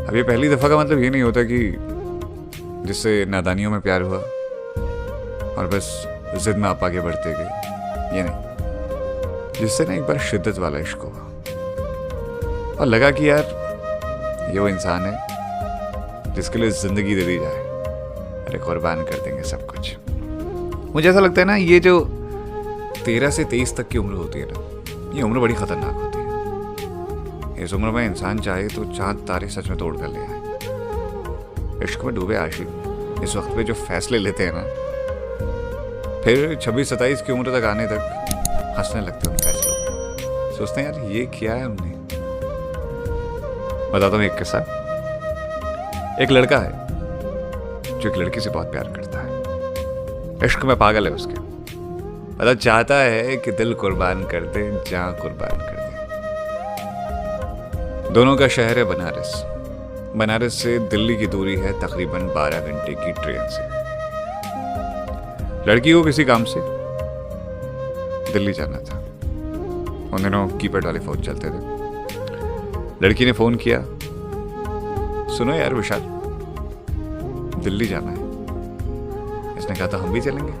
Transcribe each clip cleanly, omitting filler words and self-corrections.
अब ये पहली दफ़ा का मतलब ये नहीं होता कि जिससे नादानियों में प्यार हुआ और बस जिद में आप आगे बढ़ते गए, ये नहीं, जिससे ना एक बार शिद्दत वाला इश्क हुआ और लगा कि यार ये वो इंसान है जिसके लिए ज़िंदगी दे दी जाए, अरे कुर्बान कर देंगे सब कुछ। मुझे ऐसा लगता है ना, ये जो 13 से 23 तक की उम्र होती है ना, ये उम्र बड़ी ख़तरनाक होती है। इस उम्र में इंसान चाहे तो चांद तारे सच में तोड़ कर ले आए। इश्क में डूबे आशिक इस वक्त पे जो फैसले लेते हैं ना, फिर 26-27 की उम्र तक आने तक हंसने लगते हैं उन फैसलों में, सोचते हैं यार ये किया है हमने। बताता हूँ एक किस्सा। एक लड़का है जो एक लड़की से बहुत प्यार करता है, इश्क में पागल है उसके, मतलब चाहता है कि दिल कुर्बान कर दे, जान कुर्बान कर दे। दोनों का शहर है बनारस। बनारस से दिल्ली की दूरी है तकरीबन 12 घंटे की ट्रेन से। लड़की को किसी काम से दिल्ली जाना था। उन दिनों कीपैड वाले फोन चलते थे। लड़की ने फोन किया, सुनो यार विशाल, दिल्ली जाना है। इसने कहा था हम भी चलेंगे।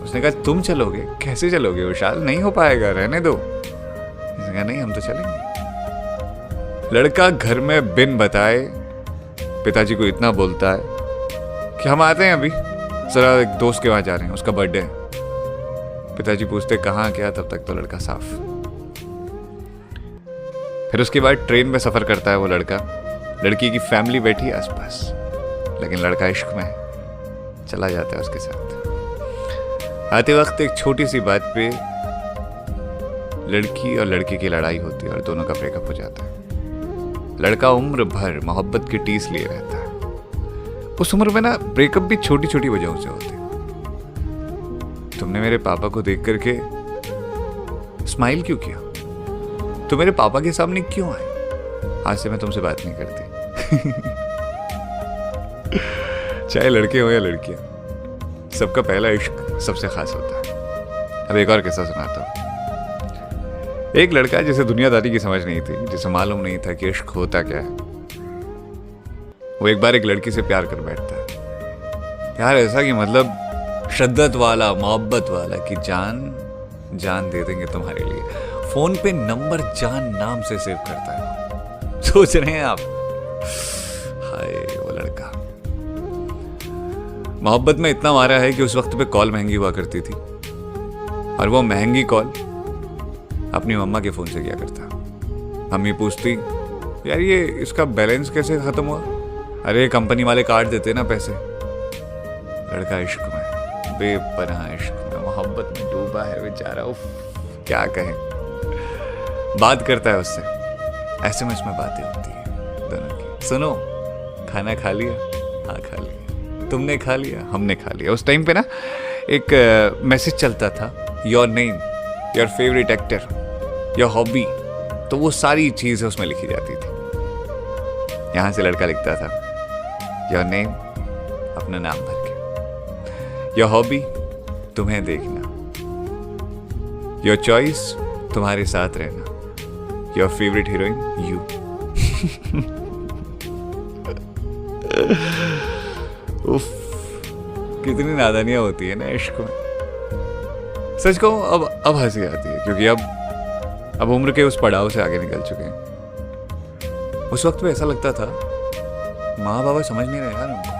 उसने कहा तुम चलोगे? कैसे चलोगे विशाल, नहीं हो पाएगा, रहने दो। इसने कहा नहीं हम तो चलेंगे। लड़का घर में बिन बताए पिताजी को इतना बोलता है कि हम आते हैं, अभी जरा एक दोस्त के वहां जा रहे हैं, उसका बर्थडे है। पिताजी पूछते कहाँ क्या, तब तक तो लड़का साफ। फिर उसके बाद ट्रेन में सफर करता है वो लड़का। लड़की की फैमिली बैठी है आसपास, लेकिन लड़का इश्क में है, चला जाता है उसके साथ। आते वक्त एक छोटी सी बात पे लड़की और लड़के की लड़ाई होती है और दोनों का ब्रेकअप हो जाता है। लड़का उम्र भर मोहब्बत की टीस लिए रहता है। उस उम्र में ना ब्रेकअप भी छोटी छोटी वजहों से होते। तुमने मेरे पापा को देख करके स्माइल क्यों किया? तुम मेरे पापा के सामने क्यों आए? आज से मैं तुमसे बात नहीं करती। चाहे लड़के हो या लड़कियां, सबका पहला इश्क सबसे खास होता है। अब एक और किस्सा सुनाता हूं। एक लड़का जिसे दुनियादारी की समझ नहीं थी, जिसे मालूम नहीं था कि इश्क होता क्या है, वो एक बार एक लड़की से प्यार कर बैठता है। प्यार ऐसा कि मतलब शिद्दत वाला, मोहब्बत वाला कि जान जान दे देंगे तुम्हारे लिए। फोन पे नंबर जान नाम से सेव करता है। सोच रहे हैं आप? हाय वो लड़का मोहब्बत में इतना मारा है कि उस वक्त पे कॉल महंगी हुआ करती थी, और वो महंगी कॉल अपनी मम्मा के फोन से किया करता। मम्मी पूछती यार ये इसका बैलेंस कैसे खत्म हुआ? अरे कंपनी वाले काट देते ना पैसे। लड़का इश्क में, बेपनाह इश्क में, मोहब्बत में डूबा है बेचारा। उफ क्या कहें। बात करता है उससे, एसएमएस में बातें होती है दोनों की। सुनो खाना खा लिया? हाँ खा लिया। तुमने खा लिया? हमने खा लिया। उस टाइम पे ना एक मैसेज चलता था, your name, your favourite actor, your hobby, तो वो सारी चीजें उसमें लिखी जाती थी। यहां से लड़का लिखता था योर नेम, अपना नाम भर के, योर हॉबी, तुम्हें देखना, योर चॉइस, तुम्हारे साथ रहना, योर फेवरेट हीरोइन, यू। उफ कितनी नादानियां होती है ना इश्क में। सच कहूं अब हंसी आती है, क्योंकि अब उम्र के उस पड़ाव से आगे निकल चुके हैं। उस वक्त पे ऐसा लगता था माँ बाबा समझ नहीं रहे यार हमको।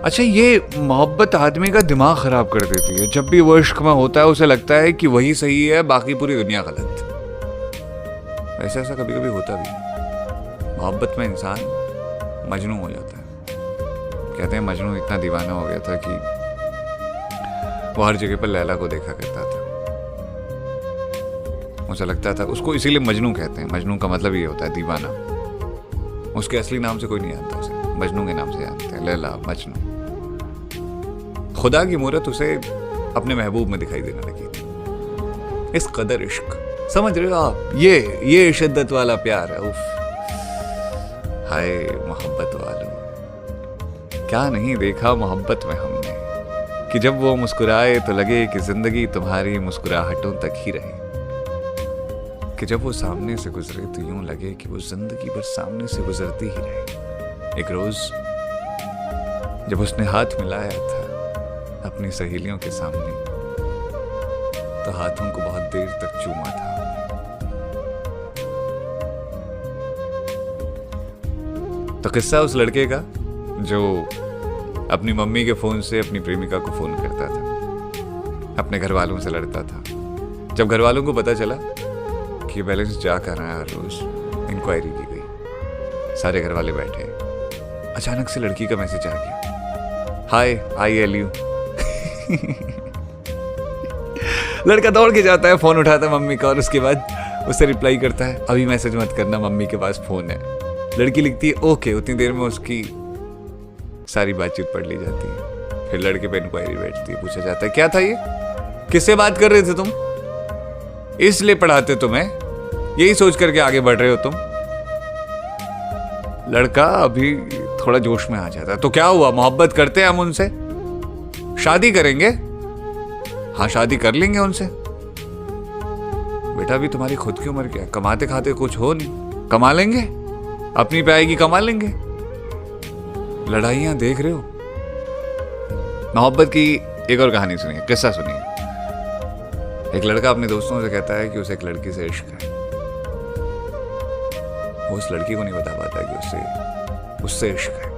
अच्छा ये मोहब्बत आदमी का दिमाग खराब कर देती है। जब भी वो इश्क में होता है उसे लगता है कि वही सही है, बाकी पूरी दुनिया गलत। ऐसा कभी कभी होता भी। मोहब्बत में इंसान मजनू हो जाता है। कहते हैं मजनू इतना दीवाना हो गया था कि वो हर जगह पर लैला को देखा करता था। मुझे लगता था उसको, इसीलिए मजनू कहते हैं। मजनू का मतलब ये होता है दीवाना। उसके असली नाम से कोई नहीं जानता उसे, मजनू के नाम से जानते हैं, लैला, मजनू। खुदा की मूरत उसे अपने महबूब में दिखाई देने लगी थी। इस कदर इश्क, समझ रहे हो आप? ये शिद्दत वाला प्यार है। उफ हाय मोहब्बत वालों, क्या नहीं देखा मोहब्बत में हमने, कि जब वो मुस्कुराए तो लगे कि जिंदगी तुम्हारी मुस्कुराहटों तक ही रहे। कि जब वो सामने से गुजरे तो यूं लगे कि वो जिंदगी भर सामने से गुजरती ही रहे। एक रोज जब उसने हाथ मिलाया था अपनी सहेलियों के सामने तो हाथों को बहुत देर तक चूमा था। तो किस्सा उस लड़के का जो अपनी मम्मी के फोन से अपनी प्रेमिका को फोन करता था, अपने घर वालों से लड़ता था। जब घर वालों को पता चला कि बैलेंस जा कर रहा है, हर रोज इंक्वायरी की गई, सारे घर वाले बैठे, अचानक से लड़की का मैसेज आ गया, हाय आई LU। लड़का दौड़ के जाता है, फोन उठाता है मम्मी का और उसके बाद उससे रिप्लाई करता है, अभी मैसेज मत करना, मम्मी के पास फोन है। लड़की लिखती है ओके। उतनी देर में उसकी सारी बातचीत पढ़ ली जाती है। फिर लड़के पे इंक्वायरी बैठती है, पूछा जाता है क्या था ये, किससे बात कर रहे थे तुम, इसलिए पढ़ाते तुम्हें, यही सोच करके आगे बढ़ रहे हो तुम। लड़का अभी थोड़ा जोश में आ जाता है, तो क्या हुआ, मोहब्बत करते हैं हम उनसे, शादी करेंगे, हाँ शादी कर लेंगे उनसे। बेटा अभी तुम्हारी खुद की उम्र क्या है, कमाते खाते कुछ हो नहीं, कमा लेंगे, अपनी पे आएगी कमा लेंगे। लड़ाइयां देख रहे हो। मोहब्बत की एक और कहानी सुनिए, किस्सा सुनिए। एक लड़का अपने दोस्तों से कहता है कि उसे एक लड़की से इश्क है। वो उस लड़की को नहीं बता पाता कि उससे इश्क है।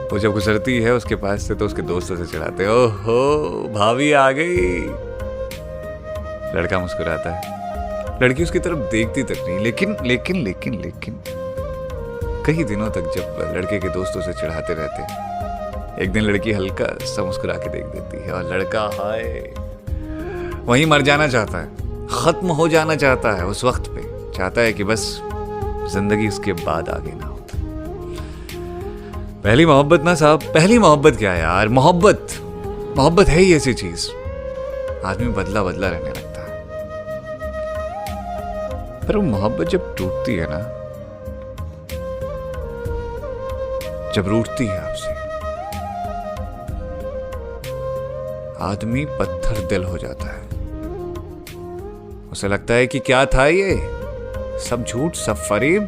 वो जब गुजरती है उसके पास से तो उसके दोस्तों से चिढ़ाते, ओहो भाभी आ गई। लड़का मुस्कुराता है, लड़की उसकी तरफ देखती तक नहीं। लेकिन कई दिनों तक जब लड़के के दोस्तों से चिढ़ाते रहते, एक दिन लड़की हल्का सा मुस्कुरा के देख देती है और लड़का हाय वहीं मर जाना चाहता है, खत्म हो जाना चाहता है। उस वक्त पे चाहता है कि बस जिंदगी उसके बाद आगे ना हो। पहली मोहब्बत ना साहब, पहली मोहब्बत क्या है यार, मोहब्बत है ही ऐसी चीज, आदमी बदला बदला रहने लगता है। पर वो मोहब्बत जब टूटती है ना, जब रूठती है आपसे, आदमी पत्थर दिल हो जाता है। उसे लगता है कि क्या था ये, सब झूठ, सब फरेब,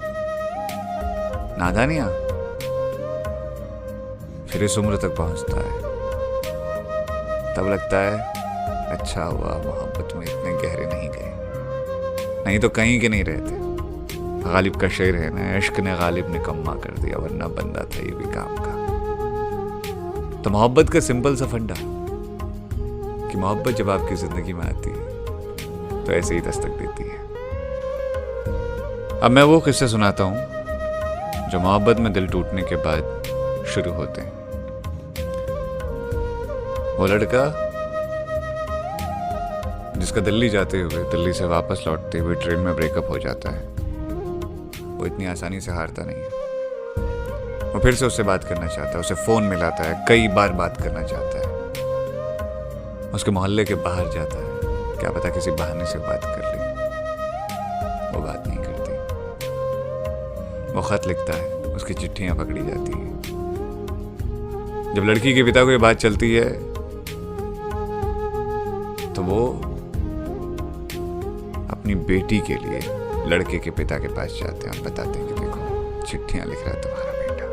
नादानियां। फिर इस उम्र तक पहुंचता है, तब लगता है अच्छा हुआ मोहब्बत में इतने गहरे नहीं गए, नहीं तो कहीं के नहीं रहते। गालिब का शेर है ना, इश्क ने गालिब निकम्मा कर दिया, वरना बंदा था ये भी काम का। तो मोहब्बत का सिंपल सा फंडा कि मोहब्बत जब आपकी जिंदगी में आती है तो ऐसे ही दस्तक देती है। अब मैं वो किस्से सुनाता हूं जो मोहब्बत में दिल टूटने के बाद शुरू होते हैं। वो लड़का जिसका दिल्ली जाते हुए, दिल्ली से वापस लौटते हुए ट्रेन में ब्रेकअप हो जाता है, वो इतनी आसानी से हारता नहीं है। वो फिर से उससे बात करना चाहता है, उसे फोन मिलाता है, कई बार बात करना चाहता है, उसके मोहल्ले के बाहर जाता है, क्या पता किसी बहाने से बात कर ले। वो बात नहीं करती, वो खत लिखता है, उसकी चिट्ठियां पकड़ी जाती हैं। जब लड़की के पिता को ये बात चलती है तो वो अपनी बेटी के लिए लड़के के पिता के पास जाते हैं और बताते हैं कि देखो चिट्ठियां लिख रहा है तुम्हारा बेटा।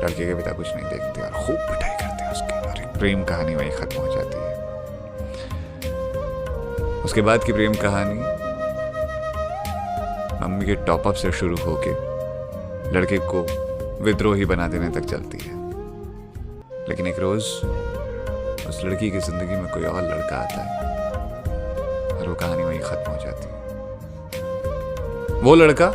लड़के के पिता कुछ नहीं देखते और खूब पिटाई करते हैं उसकी, और एक प्रेम कहानी वहीं खत्म हो जाती है। उसके बाद की प्रेम कहानी मम्मी के टॉपअप से शुरू होके लड़के को विद्रोही बना देने तक चलती है। लेकिन एक रोज उस लड़की की जिंदगी में कोई और लड़का आता है और वो कहानी वहीं खत्म हो जाती है। वो लड़का